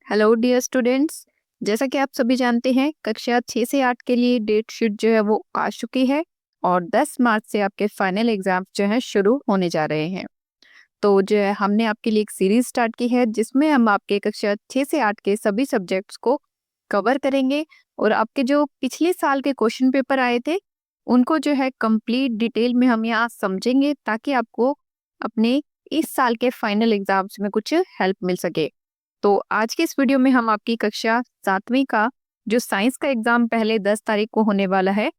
Hello dear students. जैसा कि आप सभी जानते हैं, कक्षा 6 से 8 के लिए डेट शीट जो है वो आ चुकी है और 10 मार्च से आपके फाइनल एग्जाम जो है शुरू होने जा रहे हैं। तो जो है हमने आपके लिए एक सीरीज स्टार्ट की है जिसमें हम आपके कक्षा 6 से 8 के सभी सब्जेक्ट्स को कवर करेंगे और आपके जो पिछले साल के क्वेश्चन पेपर आए थे उनको जो है कंप्लीट डिटेल में हम यहाँ समझेंगे ताकि आपको अपने इस साल के फाइनल एग्जाम्स में कुछ हेल्प मिल सके। तो आज के इस वीडियो में हम आपकी कक्षा 7वीं का जो साइंस का एग्जाम पहले 10 तारीख को होने वाला है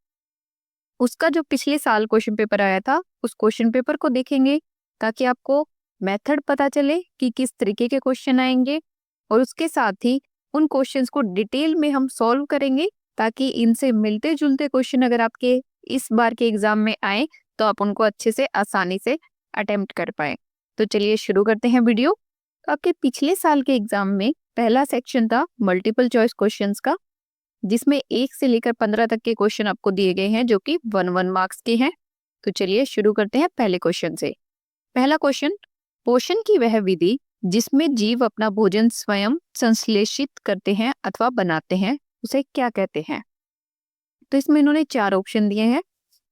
उसका जो पिछले साल क्वेश्चन पेपर आया था उस क्वेश्चन पेपर को देखेंगे ताकि आपको मेथड पता चले कि किस तरीके के क्वेश्चन आएंगे और उसके साथ ही उन क्वेश्चंस को डिटेल में हम सॉल्व करेंगे ताकि इनसे मिलते जुलते क्वेश्चन अगर आपके इस बार के एग्जाम में आए तो आप उनको अच्छे से आसानी से अटेम्प्ट कर पाए। तो चलिए शुरू करते हैं वीडियो। तो आपके पिछले साल के एग्जाम में पहला सेक्शन था मल्टीपल चॉइस क्वेश्चंस का जिसमें 1 से लेकर 15 तक के क्वेश्चन आपको दिए गए हैं जो कि 1 मार्क्स के हैं। तो चलिए शुरू करते हैं पहले क्वेश्चन से। पहला क्वेश्चन, पोषण की वह विधि जिसमें जीव अपना भोजन स्वयं संश्लेषित करते हैं अथवा बनाते हैं उसे क्या कहते हैं। तो इसमें इन्होंने 4 ऑप्शन दिए हैं।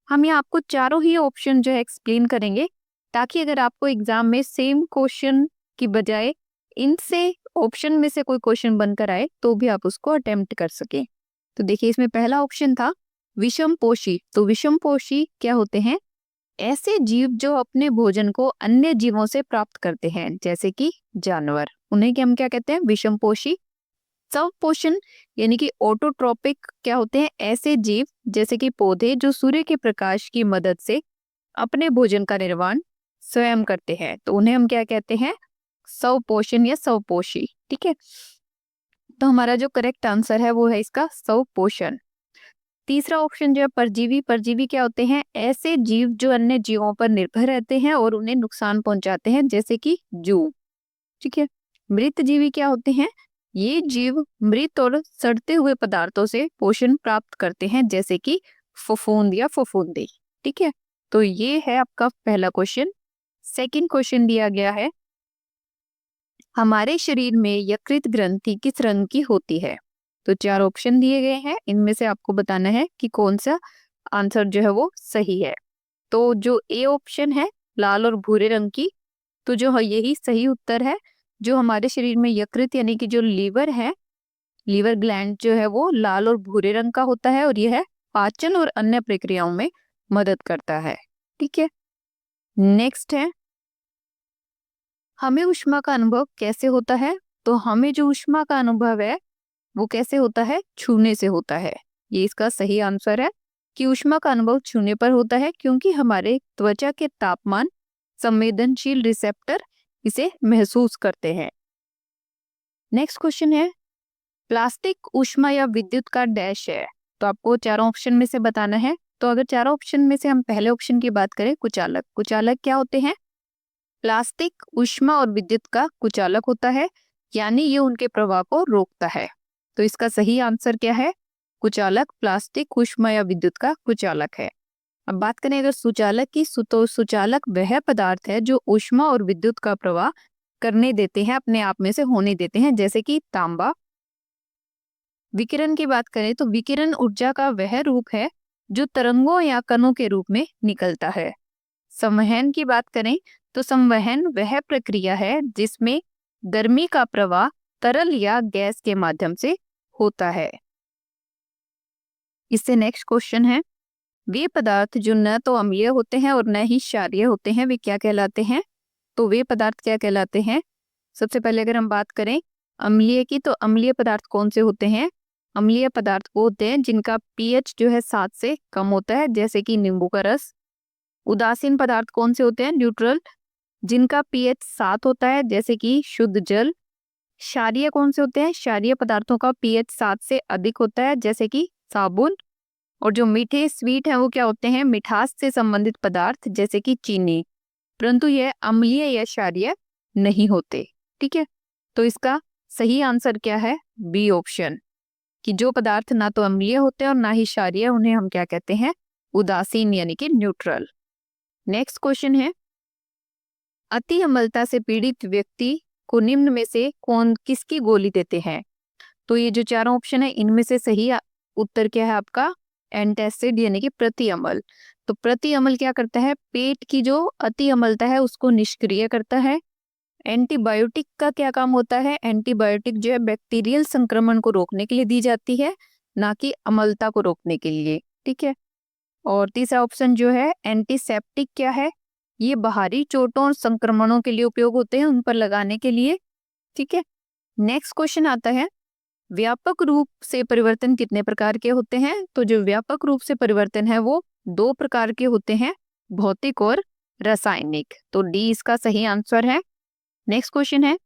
हम यहाँ आपको चारों ही ऑप्शन जो है एक्सप्लेन करेंगे ताकि अगर आपको एग्जाम में सेम क्वेश्चन की बजाय इनसे ऑप्शन में से कोई क्वेश्चन बनकर आए तो भी आप उसको अटेम्प्ट कर सके। तो देखिए इसमें पहला ऑप्शन था विषमपोषी। तो विषमपोषी क्या होते हैं? ऐसे जीव जो अपने भोजन को अन्य जीवों से प्राप्त करते हैं जैसे कि जानवर, उन्हें हम क्या कहते हैं? विषमपोषी। स्वपोषण यानी कि ऑटोट्रोपिक क्या होते हैं? ऐसे जीव जैसे कि पौधे जो सूर्य के प्रकाश की मदद से अपने भोजन का निर्माण स्वयं करते हैं तो उन्हें हम क्या कहते हैं? स्वपोषण या स्वपोषी। ठीक है, तो हमारा जो करेक्ट आंसर है वो है इसका स्वपोषण। तीसरा ऑप्शन जो है परजीवी। परजीवी क्या होते हैं? ऐसे जीव जो अन्य जीवों पर निर्भर रहते हैं और उन्हें नुकसान पहुंचाते हैं जैसे कि जू। ठीक है, मृत जीवी क्या होते हैं? ये जीव मृत और सड़ते हुए पदार्थों से पोषण प्राप्त करते हैं जैसे कि फफूंद या फफूंदी। ठीक है, तो ये है आपका पहला क्वेश्चन। सेकंड क्वेश्चन दिया गया है, हमारे शरीर में यकृत ग्रंथि किस रंग की होती है। तो 4 ऑप्शन दिए गए हैं, इनमें से आपको बताना है कि कौन सा आंसर जो है वो सही है। तो जो ए ऑप्शन है लाल और भूरे रंग की, तो जो है यही सही उत्तर है। जो हमारे शरीर में यकृत यानी कि जो लीवर है, लीवर ग्लैंड जो है वो लाल और भूरे रंग का होता है और यह पाचन और अन्य प्रक्रियाओं में मदद करता है। ठीक है, नेक्स्ट है, हमें ऊष्मा का अनुभव कैसे होता है। तो हमें जो ऊष्मा का अनुभव है वो कैसे होता है? छूने से होता है। ये इसका सही आंसर है कि ऊष्मा का अनुभव छूने पर होता है क्योंकि हमारे त्वचा के तापमान संवेदनशील रिसेप्टर इसे महसूस करते हैं। नेक्स्ट क्वेश्चन है, प्लास्टिक ऊष्मा या विद्युत का डैश है। तो आपको चारों ऑप्शन में से बताना है। तो अगर चारों ऑप्शन में से हम पहले ऑप्शन की बात करें, कुचालक। कुचालक क्या होते हैं? प्लास्टिक ऊष्मा और विद्युत का कुचालक होता है, यानी ये उनके प्रवाह को रोकता है। तो इसका सही आंसर क्या है? कुचालक प्लास्टिक ऊष्मा या विद्युत का कुचालक है। अब बात करें अगर सुचालक की, तो सुचालक वह पदार्थ है जो ऊष्मा और विद्युत का प्रवाह करने देते हैं, अपने आप में से होने देते हैं, जैसे कि तांबा। विकिरण की बात करें तो विकिरण ऊर्जा का वह रूप है जो तरंगों या कणों के रूप में निकलता है। संवहन की बात करें तो संवहन वह प्रक्रिया है जिसमें गर्मी का प्रवाह तरल या गैस के माध्यम से होता है। इससे नेक्स्ट क्वेश्चन है, वे पदार्थ जो न तो अम्लीय होते हैं और न ही क्षारीय होते हैं वे क्या कहलाते हैं। तो वे पदार्थ क्या कहलाते हैं? सबसे पहले अगर हम बात करें अम्लीय की, तो अम्लीय पदार्थ कौन से होते हैं? अम्लीय पदार्थ वो होते हैं जिनका पीएच जो है 7 से कम होता है, जैसे कि नींबू का रस। उदासीन पदार्थ कौन से होते हैं? न्यूट्रल, जिनका पीएच 7 होता है, जैसे कि शुद्ध जल। क्षारीय कौन से होते हैं? क्षारीय पदार्थों का पीएच 7 से अधिक होता है, जैसे कि साबुन। और जो मीठे स्वीट है वो क्या होते हैं? मिठास से संबंधित पदार्थ, जैसे कि चीनी, परंतु यह अम्लीय या क्षारीय नहीं होते। ठीक है, तो इसका सही आंसर क्या है? बी ऑप्शन, कि जो पदार्थ ना तो अम्लीय होते हैं और ना ही क्षारीय, उन्हें हम क्या कहते हैं? उदासीन यानी कि न्यूट्रल। नेक्स्ट क्वेश्चन है, अति अम्लता से पीड़ित व्यक्ति को निम्न में से कौन किसकी गोली देते हैं? तो ये जो चारों ऑप्शन है इनमें से सही उत्तर क्या है आपका? एंटासिड यानी कि प्रति अम्ल। तो प्रति अम्ल क्या करता है? पेट की जो अति अम्लता है उसको निष्क्रिय करता है। एंटीबायोटिक का क्या काम होता है? एंटीबायोटिक जो है बैक्टीरियल संक्रमण को रोकने के लिए दी जाती है, ना कि अम्लता को रोकने के लिए। ठीक है। और तीसरा ऑप्शन जो है एंटीसेप्टिक क्या है? ये बाहरी चोटों और संक्रमणों के लिए उपयोग होते हैं, उन पर लगाने के लिए। ठीक है। नेक्स्ट क्वेश्चन आता है, व्यापक रूप से परिवर्तन कितने प्रकार के होते हैं? तो जो व्यापक रूप से परिवर्तन है वो 2 प्रकार के होते हैं, भौतिक और रासायनिक। तो डी इसका सही आंसर है। नेक्स्ट क्वेश्चन है,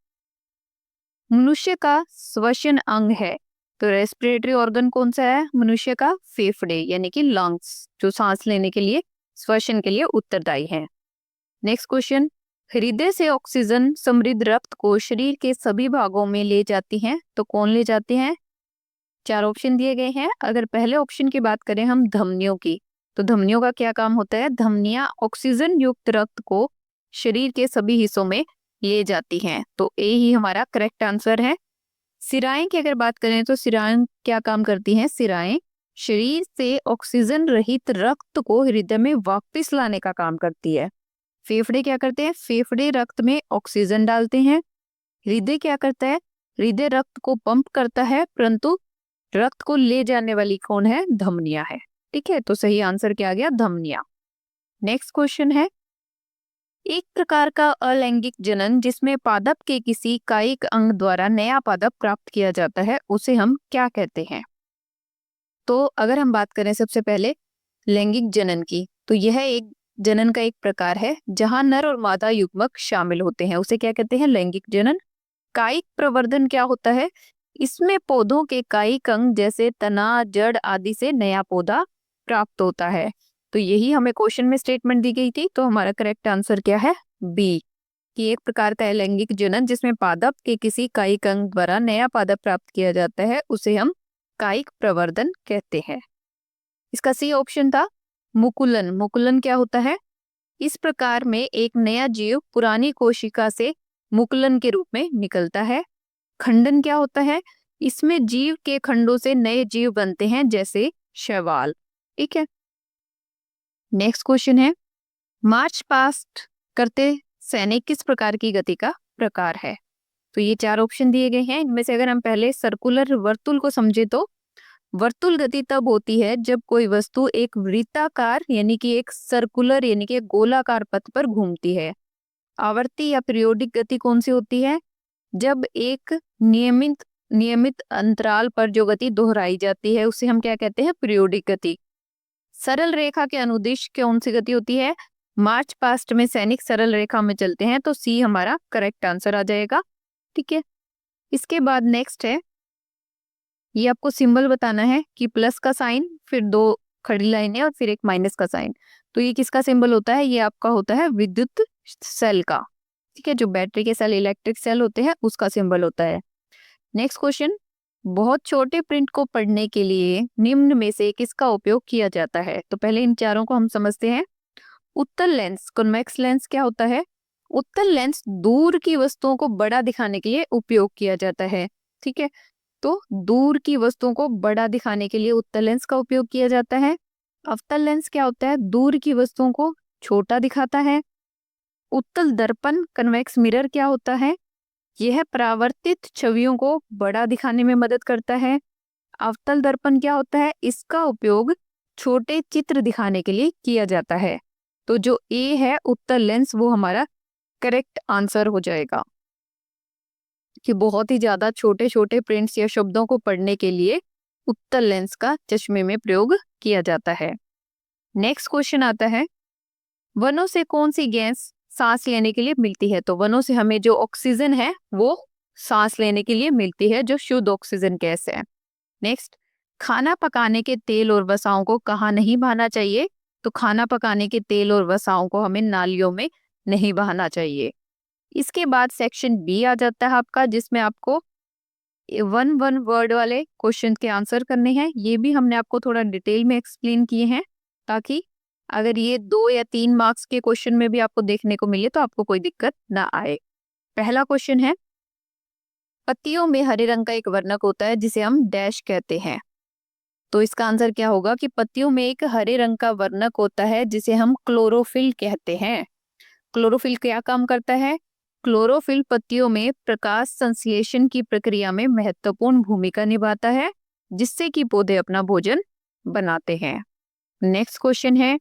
मनुष्य का श्वसन अंग है, तो रेस्पिरेटरी ऑर्गन कौन सा है? मनुष्य का फेफड़े यानी कि लंग्स, जो सांस लेने के लिए, श्वसन के लिए उत्तरदायी है। नेक्स्ट क्वेश्चन, हृदय से ऑक्सीजन समृद्ध रक्त को शरीर के सभी भागों में ले जाती हैं, तो कौन ले जाते हैं? 4 ऑप्शन दिए गए हैं। अगर पहले ऑप्शन की बात करें हम धमनियों की, तो धमनियों का क्या काम होता है? धमनियां ऑक्सीजन युक्त रक्त को शरीर के सभी हिस्सों में ले जाती हैं, तो ए ही हमारा करेक्ट आंसर है। सिराएं की अगर बात करें तो सिराएं क्या काम करती हैं? सिराएं शरीर से ऑक्सीजन रहित रक्त को हृदय में वापस लाने का काम करती है। फेफड़े क्या करते हैं? फेफड़े रक्त में ऑक्सीजन डालते हैं। हृदय क्या करता है? हृदय रक्त को पंप करता है, परंतु रक्त को ले जाने वाली कौन है? धमनियां है। ठीक है, तो सही आंसर क्या आ गया? धमनियां। नेक्स्ट क्वेश्चन है, एक प्रकार का अलैंगिक जनन जिसमें पादप के किसी कायिक अंग द्वारा नया पादप प्राप्त किया जाता है, उसे हम क्या कहते हैं? तो अगर हम बात करें सबसे पहले लैंगिक जनन की, तो यह एक जनन का एक प्रकार है जहां नर और मादा युग्मक शामिल होते हैं, उसे क्या कहते हैं? लैंगिक जनन। कायिक प्रवर्धन क्या होता है? इसमें पौधों के कायिक अंग जैसे तना, जड़ आदि से नया पौधा प्राप्त होता है। तो यही हमें क्वेश्चन में स्टेटमेंट दी गई थी, तो हमारा करेक्ट आंसर क्या है? बी, कि एक प्रकार का लैंगिक जनन जिसमें पादप के किसी कायिक अंग द्वारा नया पादप प्राप्त किया जाता है, उसे हम कायिक प्रवर्धन कहते हैं। इसका सी ऑप्शन था मुकुलन। मुकुलन क्या होता है? इस प्रकार में एक नया जीव पुरानी कोशिका से मुकुलन के रूप में निकलता है। खंडन क्या होता है? इसमें जीव के खंडों से नए जीव बनते हैं, जैसे शैवाल। ठीक है। नेक्स्ट क्वेश्चन है, मार्च पास्ट करते सैनिक किस प्रकार की गति का प्रकार है? तो ये 4 ऑप्शन दिए गए हैं। इनमें से अगर हम पहले सर्कुलर वर्तुल को समझे, तो वर्तुल गति तब होती है जब कोई वस्तु एक वृत्ताकार यानी कि एक सर्कुलर यानी कि एक गोलाकार पथ पर घूमती है। आवर्ती या पीरियोडिक गति कौन सी होती है? जब एक नियमित अंतराल पर जो गति दोहराई जाती है, उसे हम क्या कहते हैं? पीरियोडिक गति। सरल रेखा के अनुदिश कौन सी गति होती है? मार्च पास्ट में सैनिक सरल रेखा में चलते हैं, तो सी हमारा करेक्ट आंसर आ जाएगा। ठीक है। इसके बाद नेक्स्ट है, ये आपको सिंबल बताना है कि प्लस का साइन, फिर 2 खड़ी लाइनें और फिर एक माइनस का साइन। तो ये किसका सिंबल होता है? ये आपका होता है विद्युत सेल का। ठीक है, जो बैटरी के सेल, इलेक्ट्रिक सेल होते हैं, उसका सिंबल होता है। नेक्स्ट क्वेश्चन, बहुत छोटे प्रिंट को पढ़ने के लिए निम्न में से किसका उपयोग किया जाता है? तो पहले इन चारों को हम समझते हैं। उत्तल लेंस, कॉन्वेक्स लेंस क्या होता है? उत्तल लेंस दूर की वस्तुओं को बड़ा दिखाने के लिए उपयोग किया जाता है। ठीक है, तो दूर की वस्तुओं को बड़ा दिखाने के लिए उत्तल लेंस का उपयोग किया जाता है। अवतल लेंस क्या होता है? दूर की वस्तुओं को छोटा दिखाता है। उत्तल दर्पण, कन्वेक्स मिरर क्या होता है? यह परावर्तित छवियों को बड़ा दिखाने में मदद करता है। अवतल दर्पण क्या होता है? इसका उपयोग छोटे चित्र दिखाने के लिए किया जाता है। तो जो ए है उत्तल लेंस, वो हमारा करेक्ट आंसर हो जाएगा, कि बहुत ही ज्यादा छोटे छोटे प्रिंट्स या शब्दों को पढ़ने के लिए उत्तल लेंस का चश्मे में प्रयोग किया जाता है। नेक्स्ट क्वेश्चन आता है, वनों से कौन सी गैस सांस लेने के लिए मिलती है? तो वनों से हमें जो ऑक्सीजन है वो सांस लेने के लिए मिलती है, जो शुद्ध ऑक्सीजन गैस है। नेक्स्ट, खाना पकाने के तेल और वसाओं को कहाँ नहीं बहाना चाहिए? तो खाना पकाने के तेल और वसाओं को हमें नालियों में नहीं बहाना चाहिए। इसके बाद सेक्शन बी आ जाता है आपका, जिसमें आपको 1 वर्ड वाले क्वेश्चन के आंसर करने हैं। ये भी हमने आपको थोड़ा डिटेल में एक्सप्लेन किए हैं, ताकि अगर ये 2 या 3 मार्क्स के क्वेश्चन में भी आपको देखने को मिले तो आपको कोई दिक्कत ना आए। पहला क्वेश्चन है, पत्तियों में हरे रंग का एक वर्णक होता है जिसे हम डैश कहते हैं। तो इसका आंसर क्या होगा कि पत्तियों में एक हरे रंग का वर्णक होता है जिसे हम क्लोरोफिल कहते हैं। क्लोरोफिल क्या काम करता है? क्लोरोफिल पत्तियों में प्रकाश संश्लेषण की प्रक्रिया में महत्वपूर्ण भूमिका निभाता है, जिससे कि पौधे अपना भोजन बनाते हैं। नेक्स्ट क्वेश्चन है,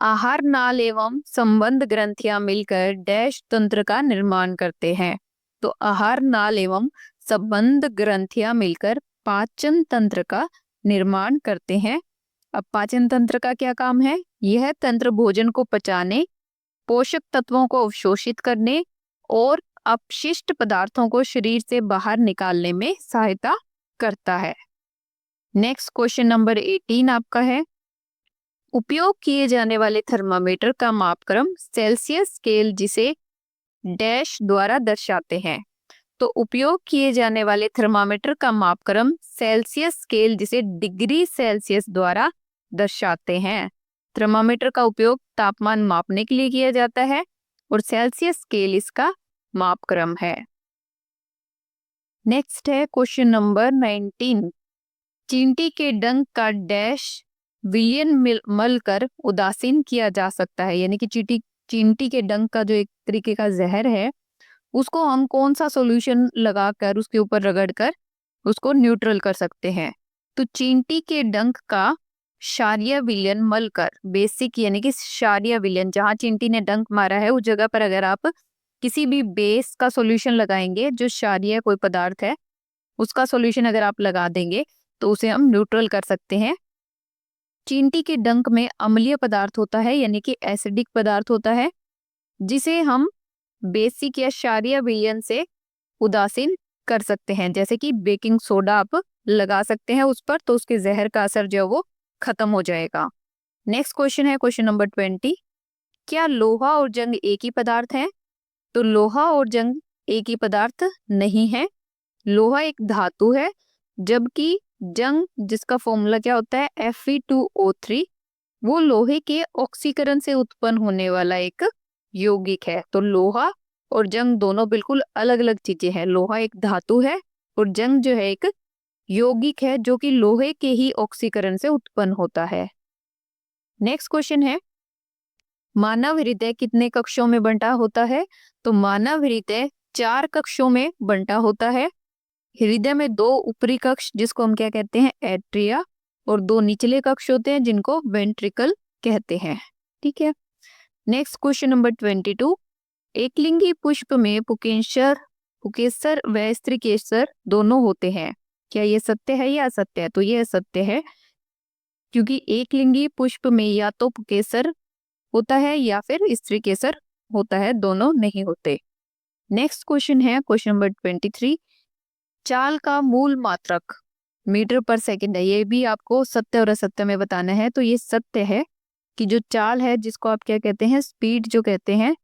आहार नाल एवं संबंध ग्रंथियां मिलकर डैश तंत्र का निर्माण करते हैं। तो आहार नाल एवं संबंध ग्रंथियां मिलकर पाचन तंत्र का निर्माण करते हैं। अब पाचन तंत्र का क्या काम है? यह तंत्र भोजन को पचाने, पोषक तत्वों को अवशोषित करने और अपशिष्ट पदार्थों को शरीर से बाहर निकालने में सहायता करता है। नेक्स्ट क्वेश्चन नंबर 18 आपका है, उपयोग किए जाने वाले थर्मामीटर का मापक्रम सेल्सियस स्केल जिसे डैश द्वारा दर्शाते हैं। तो उपयोग किए जाने वाले थर्मामीटर का मापक्रम सेल्सियस स्केल जिसे डिग्री सेल्सियस द्वारा दर्शाते हैं। थर्मामीटर का उपयोग तापमान मापने के लिए किया जाता है और सेल्सियस स्केल इसका मापक्रम है। नेक्स्ट है क्वेश्चन नंबर 19, चींटी के डंक का डैश विलयन मल कर उदासीन किया जा सकता है। यानी कि चींटी के डंक का जो एक तरीके का जहर है, उसको हम कौन सा सॉल्यूशन लगाकर उसके ऊपर रगड़कर उसको न्यूट्रल कर सकते हैं। तो चींटी के डंक का क्षारीय विलयन मलकर, बेसिक यानी कि क्षारीय विलयन, जहां चींटी ने डंक मारा है उस जगह पर अगर आप किसी भी बेस का सॉल्यूशन लगाएंगे, जो क्षारीय कोई पदार्थ है उसका सॉल्यूशन अगर आप लगा देंगे तो उसे हम न्यूट्रल कर सकते हैं। चींटी के डंक में अम्लीय पदार्थ होता है, यानी कि एसिडिक पदार्थ होता है, जिसे हम बेसिक या क्षारीय विलयन से उदासीन कर सकते हैं। जैसे कि बेकिंग सोडा आप लगा सकते हैं उस पर, तो उसके जहर का असर जो है वो खत्म हो जाएगा। नेक्स्ट क्वेश्चन है क्वेश्चन नंबर 20, क्या लोहा और जंग एक ही पदार्थ है? तो लोहा और जंग एक ही पदार्थ नहीं है। लोहा एक धातु है, जबकि जंग, जिसका फॉर्मूला क्या होता है Fe2O3, वो लोहे के ऑक्सीकरण से उत्पन्न होने वाला एक यौगिक है। तो लोहा और जंग दोनों बिल्कुल अलग अलग चीजें हैं। लोहा एक धातु है और जंग जो है एक यौगिक है जो कि लोहे के ही ऑक्सीकरण से उत्पन्न होता है। नेक्स्ट क्वेश्चन है, मानव हृदय कितने कक्षों में बंटा होता है? तो मानव हृदय 4 कक्षों में बंटा होता है। हृदय में 2 ऊपरी कक्ष जिसको हम क्या कहते हैं, एट्रिया, और 2 निचले कक्ष होते हैं जिनको वेंट्रिकल कहते हैं। ठीक है। नेक्स्ट क्वेश्चन नंबर 22, एकलिंगी पुष्प में पुकेसर व स्त्रीकेसर दोनों होते हैं। क्या ये सत्य है या असत्य है? तो ये असत्य है, क्योंकि एकलिंगी पुष्प में या तो पुकेसर होता है या फिर स्त्रीकेसर होता है, दोनों नहीं होते। नेक्स्ट क्वेश्चन है क्वेश्चन नंबर 23, चाल का मूल मात्रक मीटर पर सेकंड है। ये भी आपको सत्य और असत्य में बताना है। तो ये सत्य है कि जो चाल है, जिसको आप क्या कहते हैं, स्पीड जो कहते हैं,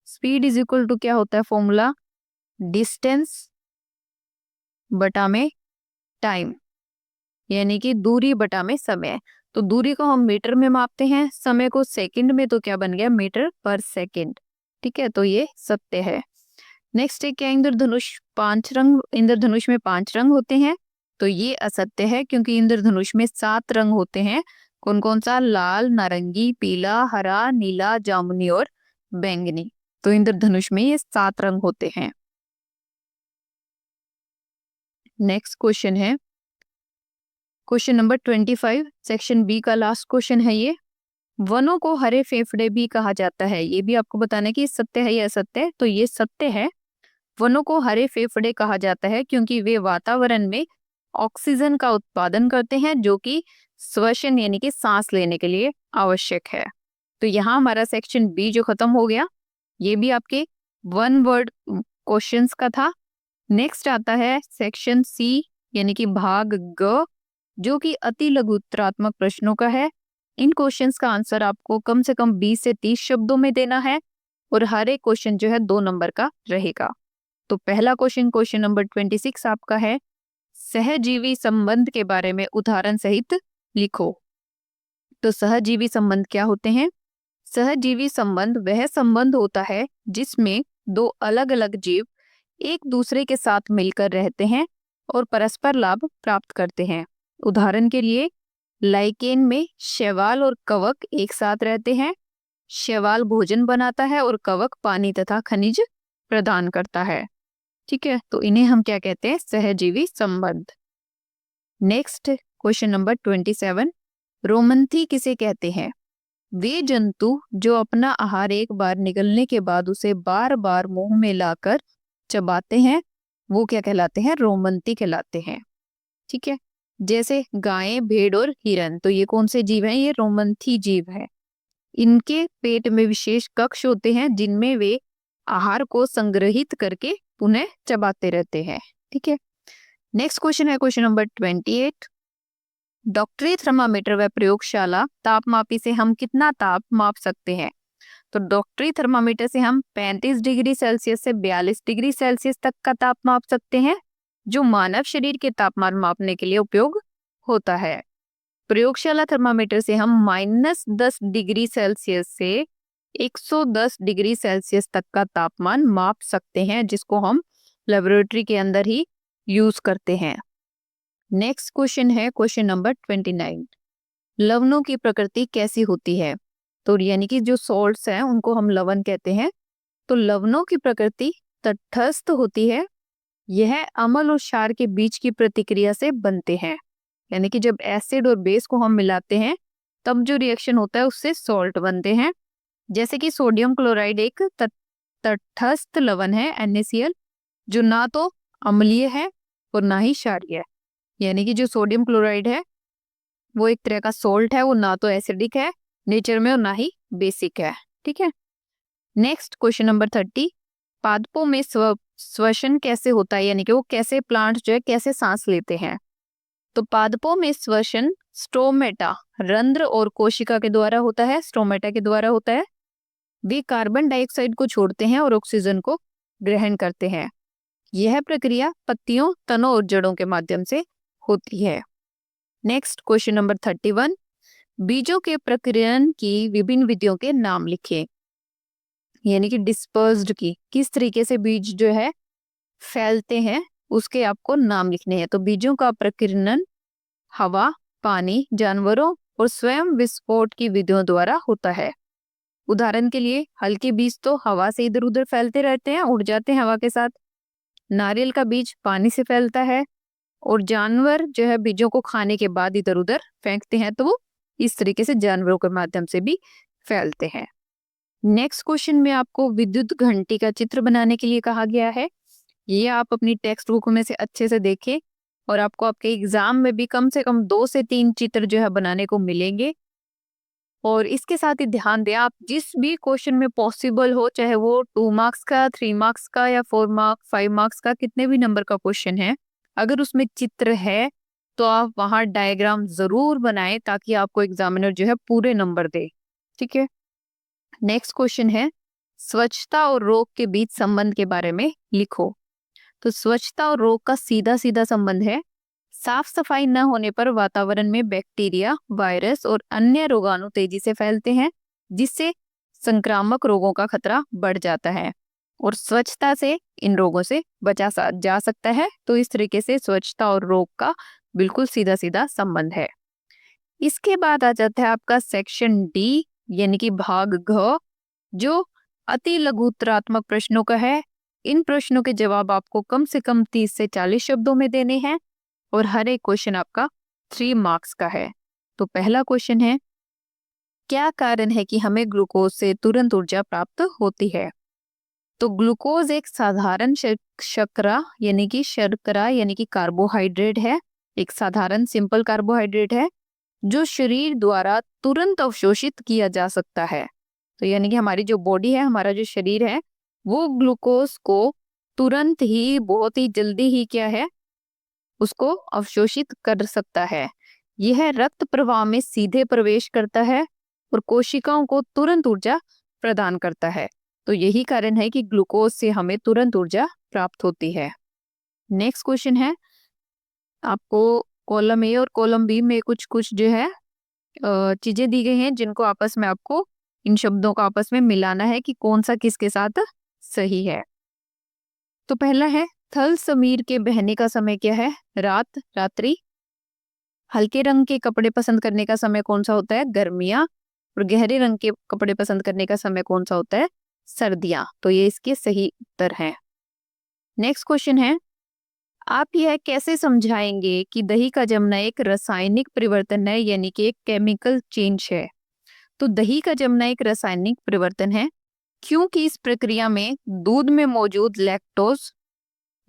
स्पीड इज इक्वल टू क्या होता है फॉर्मूला, डिस्टेंस बटा में टाइम, यानी कि दूरी बटा में समय। तो दूरी को हम मीटर में मापते हैं, समय को सेकंड में, तो क्या बन गया, मीटर पर सेकंड। ठीक है, तो ये सत्य है। नेक्स्ट है, क्या इंद्रधनुष में 5 रंग होते हैं? तो ये असत्य है, क्योंकि इंद्रधनुष में 7 रंग होते हैं। कौन कौन सा? लाल, नारंगी, पीला, हरा, नीला, जामुनी और बैंगनी। तो इंद्रधनुष में ये 7 रंग होते हैं। नेक्स्ट क्वेश्चन है क्वेश्चन नंबर 25, सेक्शन बी का लास्ट क्वेश्चन है ये, वनों को हरे फेफड़े भी कहा जाता है। ये भी आपको बताना है कि सत्य है या असत्य है। तो ये सत्य है, वनों को हरे फेफड़े कहा जाता है क्योंकि वे वातावरण में ऑक्सीजन का उत्पादन करते हैं, जो कि श्वसन यानी कि सांस लेने के लिए आवश्यक है। तो यहाँ हमारा सेक्शन बी जो खत्म हो गया, ये भी आपके 1 वर्ड क्वेश्चंस का था। नेक्स्ट आता है सेक्शन सी यानी कि भाग ग, जो कि अति लघुत्तरात्मक प्रश्नों का है। इन क्वेश्चंस का आंसर आपको कम से कम 20 से 30 शब्दों में देना है और हर एक क्वेश्चन जो है 2 नंबर का रहेगा। तो पहला क्वेश्चन नंबर 26 आपका है, सहजीवी संबंध के बारे में उदाहरण सहित लिखो। तो सहजीवी संबंध क्या होते हैं? सहजीवी संबंध वह संबंध होता है जिसमें 2 अलग अलग जीव एक दूसरे के साथ मिलकर रहते हैं और परस्पर लाभ प्राप्त करते हैं। उदाहरण के लिए लाइकेन में शैवाल और कवक एक साथ रहते हैं। शैवाल भोजन बनाता है और कवक पानी तथा खनिज प्रदान करता है। ठीक है, तो इन्हें हम क्या कहते हैं? सहजीवी संबंध। नेक्स्ट क्वेश्चन नंबर 27, रोमंथी किसे कहते हैं? वे जंतु जो अपना आहार एक बार निगलने के बाद उसे बार बार मुंह में लाकर चबाते हैं, वो क्या कहलाते हैं? रोमंथी कहलाते हैं। ठीक है, जैसे गायें, भेड़ और हिरन, तो ये कौन से जीव हैं? ये रोमंथी जीव है। इनके पेट में विशेष कक्ष होते हैं जिनमें वे आहार को संग्रहित करके पुनः चबाते रहते हैं। ठीक है, नेक्स्ट क्वेश्चन है क्वेश्चन नंबर 28, डॉक्टरी थर्मामीटर व प्रयोगशाला तापमापी से हम कितना ताप माप सकते हैं? तो डॉक्टरी थर्मामीटर से हम 35 डिग्री सेल्सियस से 42 डिग्री सेल्सियस तक का ताप माप सकते हैं, जो मानव शरीर के तापमान मापने के लिए उपयोग होता है। प्रयोगशाला थर्मामीटर से हम -10 डिग्री सेल्सियस से 110 डिग्री सेल्सियस तक का तापमान माप सकते हैं, जिसको हम लेबोरेटरी के अंदर ही यूज करते हैं। नेक्स्ट क्वेश्चन है क्वेश्चन नंबर 29, लवणों की प्रकृति कैसी होती है? तो यानी कि जो सॉल्ट्स हैं उनको हम लवण कहते हैं। तो लवणों की प्रकृति तटस्थ होती है। यह अम्ल और क्षार के बीच की प्रतिक्रिया से बनते हैं। यानी कि जब एसिड और बेस को हम मिलाते हैं तब जो रिएक्शन होता है उससे सॉल्ट बनते हैं। जैसे कि सोडियम क्लोराइड एक तटस्थ लवण है NaCl, जो ना तो अम्लीय है और ना ही क्षारीय है। यानी कि जो सोडियम क्लोराइड है वो एक तरह का सोल्ट है, वो ना तो एसिडिक है नेचर में और ना ही बेसिक है। ठीक है, नेक्स्ट क्वेश्चन नंबर 30, पादपों में श्वसन कैसे होता है? यानी कि वो कैसे प्लांट जो है कैसे सांस लेते हैं? तो पादपों में श्वसन स्टोमेटा, रंध्र और कोशिका के द्वारा होता है। स्टोमेटा के द्वारा होता है। वे कार्बन डाइऑक्साइड को छोड़ते हैं और ऑक्सीजन को ग्रहण करते हैं। यह प्रक्रिया पत्तियों, तनों और जड़ों के माध्यम से होती है। नेक्स्ट क्वेश्चन नंबर 31, बीजों के प्रकीर्णन की विभिन्न विधियों के नाम लिखें। यानी कि डिस्पर्स्ड की किस तरीके से बीज जो है फैलते हैं उसके आपको नाम लिखने हैं। तो बीजों का प्रकीर्णन हवा, पानी, जानवरों और स्वयं विस्फोट की विधियों द्वारा होता है। उदाहरण के लिए हल्के बीज तो हवा से इधर उधर फैलते रहते हैं, उड़ जाते हैं हवा के साथ। नारियल का बीज पानी से फैलता है और जानवर जो है बीजों को खाने के बाद इधर उधर फेंकते हैं, तो वो इस तरीके से जानवरों के माध्यम से भी फैलते हैं। नेक्स्ट क्वेश्चन में आपको विद्युत घंटी का चित्र बनाने के लिए कहा गया है। ये आप अपनी टेक्स्ट बुक में से अच्छे से देखें और आपको आपके एग्जाम में भी कम से कम 2 से 3 चित्र जो है बनाने को मिलेंगे। और इसके साथ ही ध्यान दें, आप जिस भी क्वेश्चन में पॉसिबल हो, चाहे वो 2 मार्क्स का, 3 मार्क्स का या 4 मार्क्स, 5 मार्क्स का, कितने भी नंबर का क्वेश्चन है, अगर उसमें चित्र है तो आप वहां डायग्राम जरूर बनाएं ताकि आपको एग्जामिनर जो है पूरे नंबर दे। ठीक है, नेक्स्ट क्वेश्चन है स्वच्छता और रोग के बीच संबंध के बारे में लिखो। तो स्वच्छता और रोग का सीधा सीधा संबंध है। साफ सफाई न होने पर वातावरण में बैक्टीरिया, वायरस और अन्य रोगाणु तेजी से फैलते हैं, जिससे संक्रामक रोगों का खतरा बढ़ जाता है और स्वच्छता से इन रोगों से बचा जा सकता है। तो इस तरीके से स्वच्छता और रोग का बिल्कुल सीधा सीधा संबंध है। इसके बाद आ जाता है आपका सेक्शन डी, यानी कि भाग घ, जो अति लघुत्तरात्मक प्रश्नों का है। इन प्रश्नों के जवाब आपको कम से कम 30 से 40 शब्दों में देने हैं और हर एक क्वेश्चन आपका 3 मार्क्स का है। तो पहला क्वेश्चन है, क्या कारण है कि हमें ग्लूकोज से तुरंत ऊर्जा प्राप्त होती है? तो ग्लूकोज एक साधारण शर्करा यानी कि कार्बोहाइड्रेट है। एक साधारण सिंपल कार्बोहाइड्रेट है जो शरीर द्वारा तुरंत अवशोषित किया जा सकता है। तो यानी कि हमारी जो बॉडी है, हमारा जो शरीर है, वो ग्लूकोज को तुरंत ही, बहुत ही जल्दी ही क्या है, उसको अवशोषित कर सकता है। यह रक्त प्रवाह में सीधे प्रवेश करता है और कोशिकाओं को तुरंत ऊर्जा प्रदान करता है। तो यही कारण है कि ग्लूकोज से हमें तुरंत ऊर्जा प्राप्त होती है। नेक्स्ट क्वेश्चन है, आपको कॉलम ए और कॉलम बी में कुछ कुछ जो है चीजें दी गई हैं, जिनको आपस में आपको इन शब्दों को आपस में मिलाना है कि कौन सा किसके साथ सही है। तो पहला है थल समीर के बहने का समय क्या है? रात, रात्रि। हल्के रंग के कपड़े पसंद करने का समय कौन सा होता है? गर्मियां। और गहरे रंग के कपड़े पसंद करने का समय कौन सा होता है? सर्दियां। तो ये इसके सही उत्तर है। नेक्स्ट क्वेश्चन है, आप यह कैसे समझाएंगे कि दही का जमना एक रासायनिक परिवर्तन है, यानी कि एक केमिकल चेंज है? तो दही का जमना एक रासायनिक परिवर्तन है क्योंकि इस प्रक्रिया में दूध में मौजूद लैक्टोज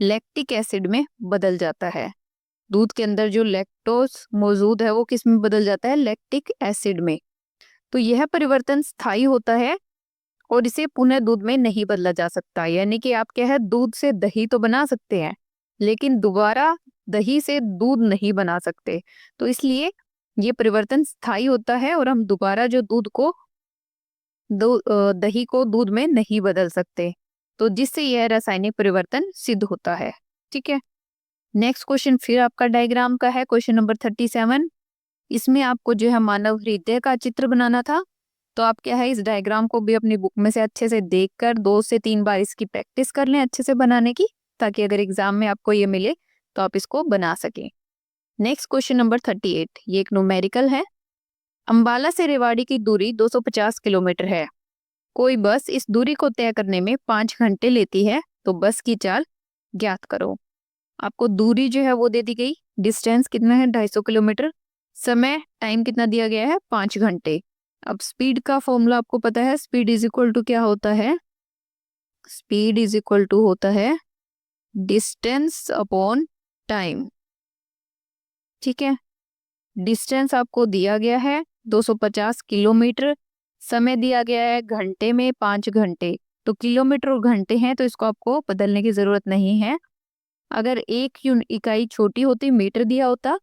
लैक्टिक एसिड में बदल जाता है। दूध के अंदर जो लैक्टोज मौजूद है वो किस में बदल जाता है? लैक्टिक एसिड में। तो यह परिवर्तन स्थायी होता है और इसे पुनः दूध में नहीं बदला जा सकता। यानी कि आप क्या है, दूध से दही तो बना सकते हैं लेकिन दोबारा दही से दूध नहीं बना सकते। तो इसलिए ये परिवर्तन स्थायी होता है और हम दोबारा जो दही को दूध में नहीं बदल सकते। तो जिससे यह रासायनिक परिवर्तन सिद्ध होता है। ठीक है। नेक्स्ट क्वेश्चन फिर आपका डायग्राम का है, क्वेश्चन नंबर 37। इसमें आपको जो है मानव हृदय का चित्र बनाना था। तो आप क्या है, इस डायग्राम को भी अपनी बुक में से अच्छे से देखकर 2 से 3 बार इसकी प्रैक्टिस कर लें अच्छे से बनाने की, ताकि अगर एग्जाम में आपको ये मिले तो आप इसको बना सकें। नेक्स्ट क्वेश्चन नंबर 38, ये एक न्यूमेरिकल है। अंबाला से रेवाड़ी की दूरी 250 किलोमीटर है। कोई बस इस दूरी को तय करने में 5 घंटे लेती है, तो बस की चाल ज्ञात करो। आपको दूरी जो है वो दे दी गई, डिस्टेंस कितना है 250 किलोमीटर, समय टाइम कितना दिया गया है 5 घंटे। अब स्पीड का फॉर्मूला आपको पता है, स्पीड इज इक्वल टू क्या होता है? स्पीड इज इक्वल टू होता है डिस्टेंस अपॉन टाइम। ठीक है। डिस्टेंस आपको दिया गया है 250 किलोमीटर, समय दिया गया है घंटे में 5 घंटे। तो किलोमीटर और घंटे हैं तो इसको आपको बदलने की जरूरत नहीं है। अगर एक इकाई छोटी होती, मीटर दिया होता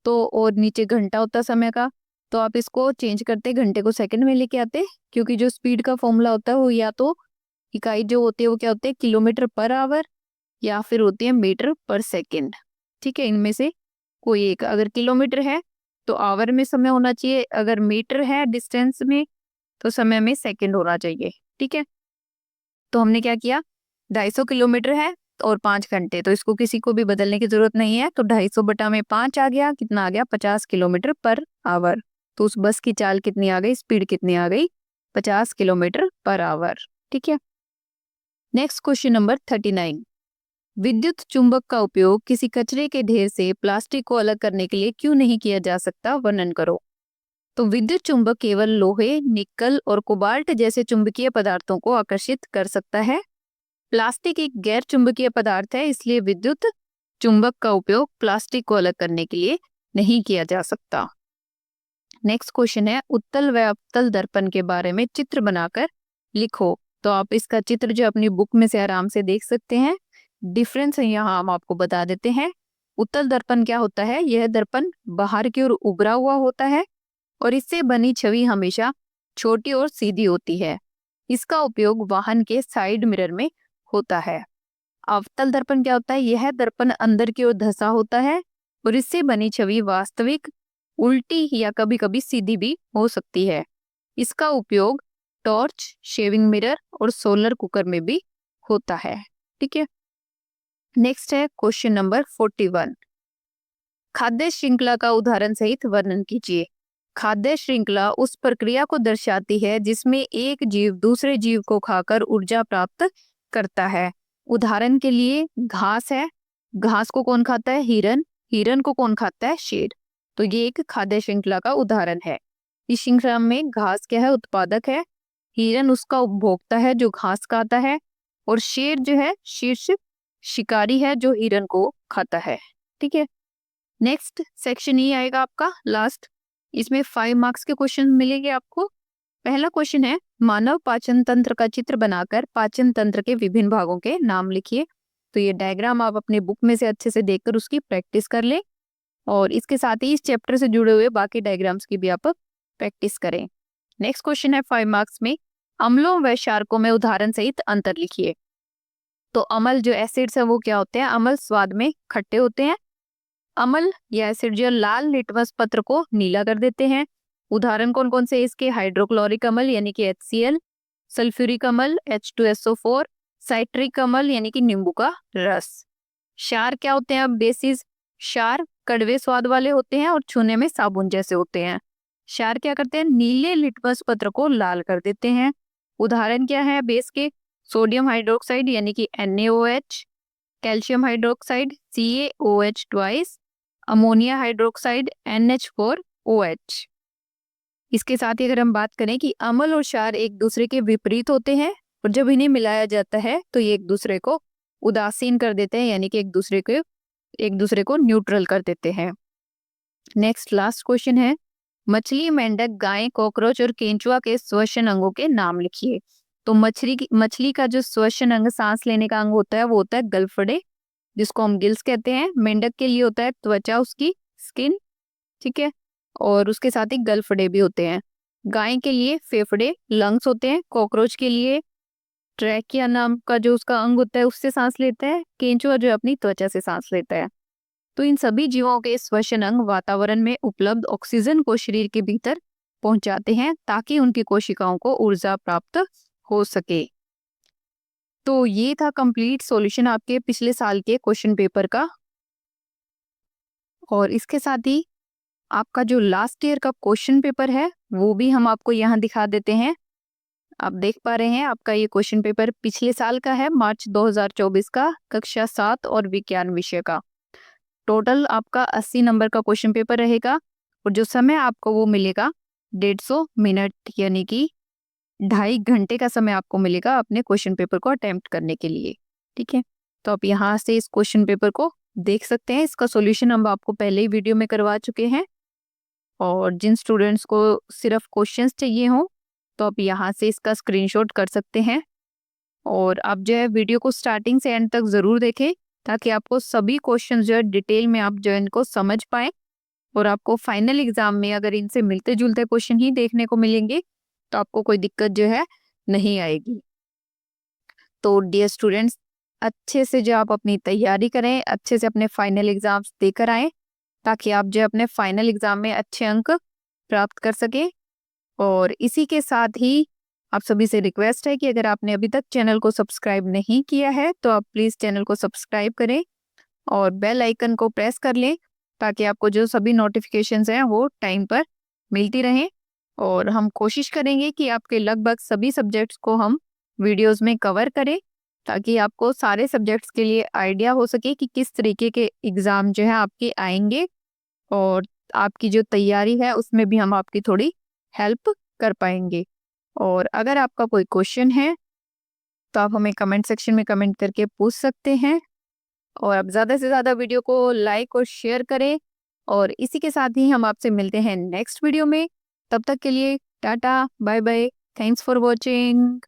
तो, और नीचे घंटा होता समय का, तो आप इसको चेंज करते, घंटे को सेकंड में लेके आते। क्योंकि जो स्पीड का फॉर्मूला होता है वो या तो इकाई जो होती है वो क्या होती है, किलोमीटर पर आवर, या फिर होती है मीटर पर सेकंड। ठीक है, इनमें से कोई एक। अगर किलोमीटर है तो आवर में समय होना चाहिए, अगर मीटर है डिस्टेंस में तो समय में सेकंड होना चाहिए। ठीक है। तो हमने क्या किया, 250 किलोमीटर है और 5 घंटे, तो इसको किसी को भी बदलने की जरूरत नहीं है। तो 250 बटा में 5 आ गया, कितना आ गया 50 किलोमीटर पर आवर। तो उस बस की चाल कितनी आ गई, स्पीड कितनी आ गई 50 किलोमीटर पर आवर। ठीक है। नेक्स्ट क्वेश्चन नंबर 39, विद्युत चुंबक का उपयोग किसी कचरे के ढेर से प्लास्टिक को अलग करने के लिए क्यों नहीं किया जा सकता, वर्णन करो। तो विद्युत चुंबक केवल लोहे, निकल और कोबाल्ट जैसे चुंबकीय पदार्थों को आकर्षित कर सकता है। प्लास्टिक एक गैर चुंबकीय पदार्थ है, इसलिए विद्युत चुंबक का उपयोग प्लास्टिक को अलग करने के लिए नहीं किया जा सकता। नेक्स्ट क्वेश्चन है, उत्तल व अवतल दर्पण के बारे में चित्र बनाकर लिखो। तो आप इसका चित्र जो अपनी बुक में से आराम से देख सकते हैं। डिफरेंस यहाँ हम आपको बता देते हैं। उत्तल दर्पण क्या होता है, यह दर्पण बाहर की ओर उभरा हुआ होता है और इससे बनी छवि हमेशा छोटी और सीधी होती है। इसका उपयोग वाहन के साइड मिरर में होता है। अवतल दर्पण क्या होता है, यह दर्पण अंदर की ओर धंसा होता है और इससे बनी छवि वास्तविक, उल्टी या कभी कभी सीधी भी हो सकती है। इसका उपयोग टॉर्च, शेविंग मिरर और सोलर कुकर में भी होता है। ठीक है। नेक्स्ट है क्वेश्चन नंबर 41, खाद्य श्रृंखला का उदाहरण सहित वर्णन कीजिए। खाद्य श्रृंखला उस प्रक्रिया को दर्शाती है जिसमें एक जीव दूसरे जीव को खाकर ऊर्जा प्राप्त करता है। उदाहरण के लिए घास है, घास को कौन खाता है, हिरन, हिरन को कौन खाता है, शेर। तो ये एक खाद्य श्रृंखला का उदाहरण है। इस श्रृंखला में घास क्या है, उत्पादक है, हिरन उसका उपभोक्ता है जो घास खाता है, और शेर जो है शीर्ष शिकारी है जो हिरन को खाता है। ठीक है। नेक्स्ट सेक्शन ये आएगा आपका लास्ट, इसमें 5 मार्क्स के क्वेश्चन मिलेंगे आपको। पहला क्वेश्चन है, मानव पाचन तंत्र का चित्र बनाकर पाचन तंत्र के विभिन्न भागों के नाम लिखिए। तो ये डायग्राम आप अपने बुक में से अच्छे से देखकर उसकी प्रैक्टिस कर लें और इसके साथ ही इस चैप्टर से जुड़े हुए बाकी डायग्राम्स की भी आप प्रैक्टिस करें। नेक्स्ट क्वेश्चन है 5 मार्क्स में, अम्लों व क्षारकों में उदाहरण सहित अंतर लिखिए। तो अम्ल जो एसिड्स है वो क्या होते हैं, अम्ल स्वाद में खट्टे होते हैं। अम्ल या एसिड जो लाल लिटमस पत्र को नीला कर देते हैं। उदाहरण कौन कौन से इसके, हाइड्रोक्लोरिक अम्ल यानी कि HCl, सल्फ्यूरिक अम्ल H2SO4, साइट्रिक अम्ल यानी कि नींबू का रस। क्षार क्या होते हैं? अब बेसिस। क्षार कड़वे स्वाद वाले होते हैं और छूने में साबुन जैसे होते हैं। क्षार क्या करते हैं? नीले लिटमस पत्र को लाल कर देते हैं। उदाहरण क्या है बेस के? सोडियम हाइड्रोक्साइड यानी कि NaOH, calcium hydroxide CaOH twice, ammonia hydroxide NH4OH। इसके साथ ही अगर हम बात करें कि अम्ल और क्षार एक दूसरे के विपरीत होते हैं और जब इन्हें मिलाया जाता है तो ये एक दूसरे को उदासीन कर देते हैं, यानी कि एक दूसरे को न्यूट्रल कर देते हैं। नेक्स्ट लास्ट क्वेश्चन है, मछली, मेंढक, गाय, कॉकरोच और केंचुआ के श्वसन अंगों के नाम लिखिए। तो मछली का जो श्वसन अंग, सांस लेने का अंग होता है, वो होता है गलफड़े, जिसको हम गिल्स कहते हैं। मेंढक के लिए होता है त्वचा, उसकी स्किन, ठीक है, और उसके साथ ही गलफड़े भी होते हैं। गाय के लिए फेफड़े, लंग्स होते हैं। कॉकरोच के लिए ट्रैकिया नाम का जो उसका अंग होता है, उससे सांस लेता है। केंचुआ जो अपनी त्वचा से सांस लेता है। तो इन सभी जीवों के श्वसन अंग वातावरण में उपलब्ध ऑक्सीजन को शरीर के भीतर पहुंचाते हैं ताकि उनकी कोशिकाओं को ऊर्जा प्राप्त हो सके। तो ये था कंप्लीट सॉल्यूशन आपके पिछले साल के क्वेश्चन पेपर का। और इसके साथ ही आपका जो लास्ट ईयर का क्वेश्चन पेपर है वो भी हम आपको यहाँ दिखा देते हैं। आप देख पा रहे हैं आपका ये क्वेश्चन पेपर पिछले साल का है, मार्च 2024 का, कक्षा 7 और विज्ञान विषय का। टोटल आपका 80 नंबर का क्वेश्चन पेपर रहेगा और जो समय आपको वो मिलेगा 150 मिनट, यानी कि 2.5 घंटे का समय आपको मिलेगा अपने क्वेश्चन पेपर को अटेम्प्ट करने के लिए। ठीक है, तो आप यहाँ से इस क्वेश्चन पेपर को देख सकते हैं। इसका सॉल्यूशन हम आपको पहले ही वीडियो में करवा चुके हैं। और जिन स्टूडेंट्स को सिर्फ क्वेश्चंस चाहिए हो तो आप यहाँ से इसका स्क्रीनशॉट कर सकते हैं। और आप जो है वीडियो को स्टार्टिंग से एंड तक ज़रूर देखें ताकि आपको सभी क्वेश्चंस जो है डिटेल में आप जो है इनको समझ पाएँ और आपको फाइनल एग्जाम में अगर इनसे मिलते जुलते क्वेश्चन ही देखने को मिलेंगे तो आपको कोई दिक्कत जो है नहीं आएगी। तो डियर स्टूडेंट्स, अच्छे से जो आप अपनी तैयारी करें, अच्छे से अपने फाइनल एग्जाम्स देकर आएँ ताकि आप जो अपने फाइनल एग्जाम में अच्छे अंक प्राप्त कर सकें। और इसी के साथ ही आप सभी से रिक्वेस्ट है कि अगर आपने अभी तक चैनल को सब्सक्राइब नहीं किया है तो आप प्लीज़ चैनल को सब्सक्राइब करें और बेल आइकन को प्रेस कर लें ताकि आपको जो सभी नोटिफिकेशंस हैं वो टाइम पर मिलती रहें। और हम कोशिश करेंगे कि आपके लगभग सभी सब्जेक्ट्स को हम वीडियोस में कवर करें ताकि आपको सारे सब्जेक्ट्स के लिए आइडिया हो सके कि किस तरीके के एग्ज़ाम जो है आपके आएंगे और आपकी जो तैयारी है उसमें भी हम आपकी थोड़ी हेल्प कर पाएंगे। और अगर आपका कोई क्वेश्चन है तो आप हमें कमेंट सेक्शन में कमेंट करके पूछ सकते हैं। और आप ज़्यादा से ज़्यादा वीडियो को लाइक और शेयर करें। और इसी के साथ ही हम आपसे मिलते हैं नेक्स्ट वीडियो में। तब तक के लिए tata, bye bye, thanks for watching.